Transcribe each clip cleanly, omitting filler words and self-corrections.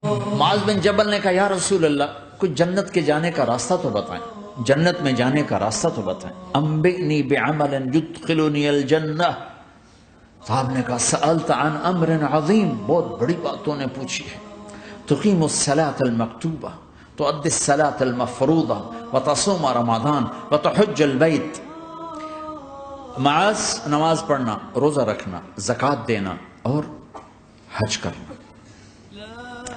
معاذ بن جبل نے کہا یا رسول اللہ کچھ جنت کے جانے کا راستہ تو بتائیں، جنت میں جانے کا راستہ تو بتائیں۔ انبئنی بعمل یدخلنی الجنہ۔ صاحب نے کہا سألت عن امر عظیم، بہت بڑی باتوں نے پوچھی ہے۔ تقیم الصلاة المکتوبہ، تؤدی الصلاة المفروضہ، وتصوم رمضان، وتحج البیت۔ معاذ نماز پڑھنا، روزہ رکھنا، زکوٰۃ دینا اور حج کرنا۔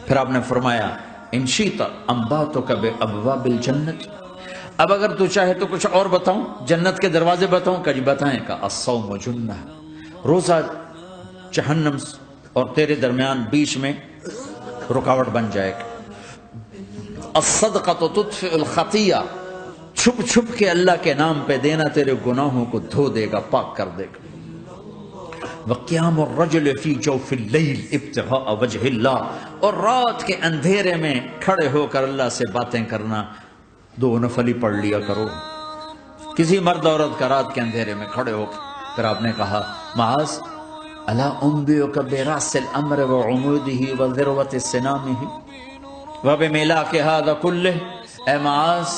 پھر آپ نے فرمایا ان شئت انبأتک بابواب الجنت، اب اگر تو چاہے تو کچھ اور بتاؤں، جنت کے دروازے بتاؤں؟ کہ جی بتائیں۔ کہ الصوم جنہ، روزہ جہنم اور تیرے درمیان بیچ میں رکاوٹ بن جائے گا۔ الصدقۃ تطفئ الخطیہ، چھپ چھپ کے اللہ کے نام پہ دینا تیرے گناہوں کو دھو دے گا، پاک کر دے گا۔ وقیام الرجل فی جوف اللیل ابتغاء وجہ اللہ، اور رات کے اندھیرے میں کھڑے ہو کر اللہ سے باتیں کرنا۔ دو نفلی پڑھ لیا کرو، کسی مرد عورت کا رات کے اندھیرے میں کھڑے ہو کے۔ پھر آپ نے کہا معاذ الا انبئک براس الامر وعمودہ وذروۃ سنامہ وبملاک ھذا کلہ، اے معاذ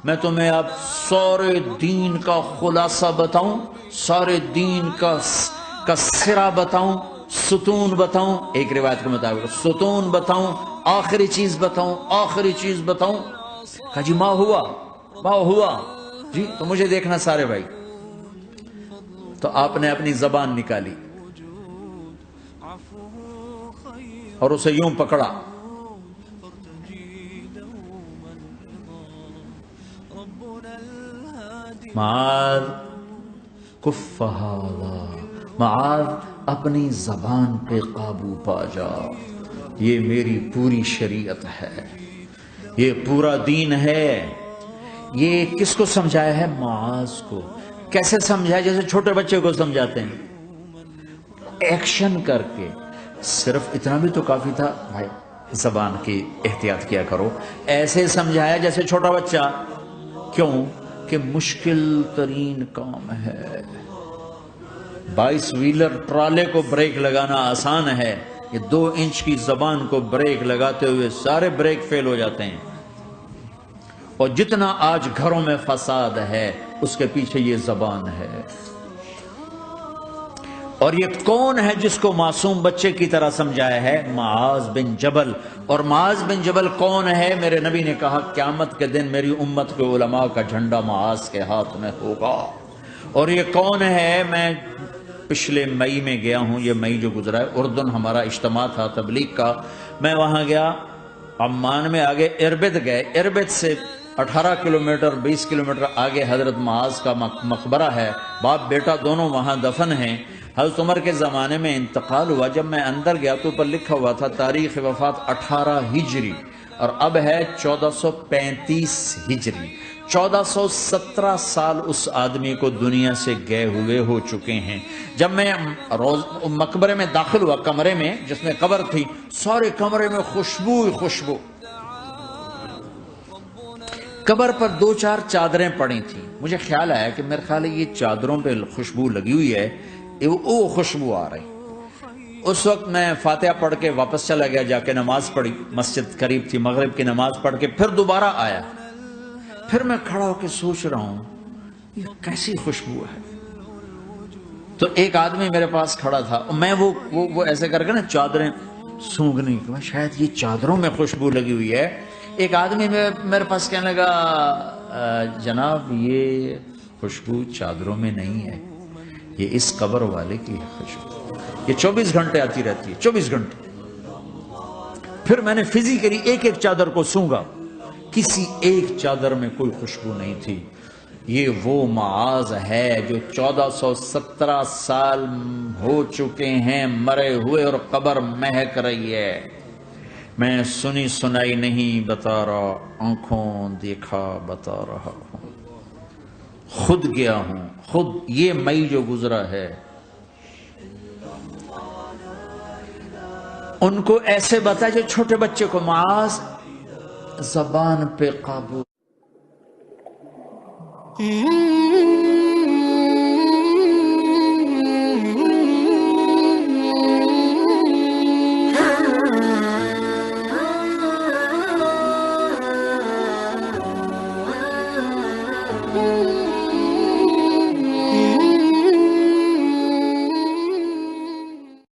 میں تمہیں اب سارے دین کا خلاصہ بتاؤں، سارے دین کا سرا بتاؤں، ستون بتاؤں، ایک روایت کے مطابق ستون بتاؤں، آخری چیز بتاؤں، آخری چیز بتاؤں؟ کہا جی ما ہوا جی، تو مجھے دیکھنا سارے بھائی۔ تو آپ نے اپنی زبان نکالی اور اسے یوں پکڑا، معاذ کف ھذا، معاذ اپنی زبان پہ قابو پا جا، یہ میری پوری شریعت ہے، یہ پورا دین ہے۔ یہ کس کو سمجھایا ہے؟ معاذ کو۔ کیسے سمجھایا؟ جیسے چھوٹے بچے کو سمجھاتے ہیں، ایکشن کر کے۔ صرف اتنا بھی تو کافی تھا بھائی، زبان کی احتیاط کیا کرو۔ ایسے سمجھایا جیسے چھوٹا بچہ۔ کیوں؟ کہ مشکل ترین کام ہے۔ 22 ویلر ٹرالے کو بریک لگانا آسان ہے، یہ 2 انچ کی زبان کو بریک لگاتے ہوئے سارے بریک فیل ہو جاتے ہیں۔ اور جتنا آج گھروں میں فساد ہے اس کے پیچھے یہ زبان ہے۔ اور یہ کون ہے جس کو معصوم بچے کی طرح سمجھایا ہے؟ معاذ بن جبل۔ اور معاذ بن جبل کون ہے؟ میرے نبی نے کہا قیامت کے دن میری امت کے علماء کا جھنڈا معاذ کے ہاتھ میں ہوگا۔ اور یہ کون ہے؟ میں پچھلے مئی میں گیا ہوں، یہ مئی جو گزرا ہے، اردن ہمارا اجتماع تھا تبلیغ کا، میں وہاں گیا، عمان میں آگے اربد گئے، اربد سے 18 کلومیٹر 20 کلومیٹر آگے حضرت معاذ کا مقبرہ ہے، باپ بیٹا دونوں وہاں دفن ہیں۔ حضرت عمر کے زمانے میں انتقال ہوا، جب میں اندر گیا تو اوپر لکھا ہوا تھا تاریخ وفات 18 ہجری، اور اب ہے 1435 ہجری۔ 1417 سال اس آدمی کو دنیا سے گئے ہوئے ہو چکے ہیں۔ جب میں مقبرے میں داخل ہوا، کمرے میں جس میں قبر تھی، سارے کمرے میں خوشبو ہی خوشبو۔ قبر پر 2-4 چادریں پڑی تھیں، مجھے خیال آیا کہ میرے خیال ہے یہ چادروں پہ خوشبو لگی ہوئی ہے، وہ خوشبو آ رہی۔ اس وقت میں فاتحہ پڑھ کے واپس چلا گیا، جا کے نماز پڑھی، مسجد قریب تھی، مغرب کی نماز پڑھ کے پھر دوبارہ آیا۔ پھر میں کھڑا ہو کے سوچ رہا ہوں یہ کیسی خوشبو ہے۔ تو ایک آدمی میرے پاس کھڑا تھا، میں وہ ایسے کر کے نا چادریں سونگھنے کی، شاید یہ چادروں میں خوشبو لگی ہوئی ہے۔ ایک آدمی میرے پاس کہنے لگا جناب یہ خوشبو چادروں میں نہیں ہے، یہ اس قبر والے کی خوشبو، یہ 24 گھنٹے آتی رہتی ہے، 24 گھنٹے۔ پھر میں نے فزیکلی ایک ایک چادر کو سونگا، کسی ایک چادر میں کوئی خوشبو نہیں تھی۔ یہ وہ معاذ ہے جو 1417 سال ہو چکے ہیں مرے ہوئے اور قبر مہک رہی ہے۔ میں سنی سنائی نہیں بتا رہا، آنکھوں دیکھا بتا رہا ہوں، خود گیا ہوں، خود یہ مئی جو گزرا ہے۔ ان کو ایسے بتا جو چھوٹے بچے کو، معاذ زبان پہ قابو۔ Mm-hmm.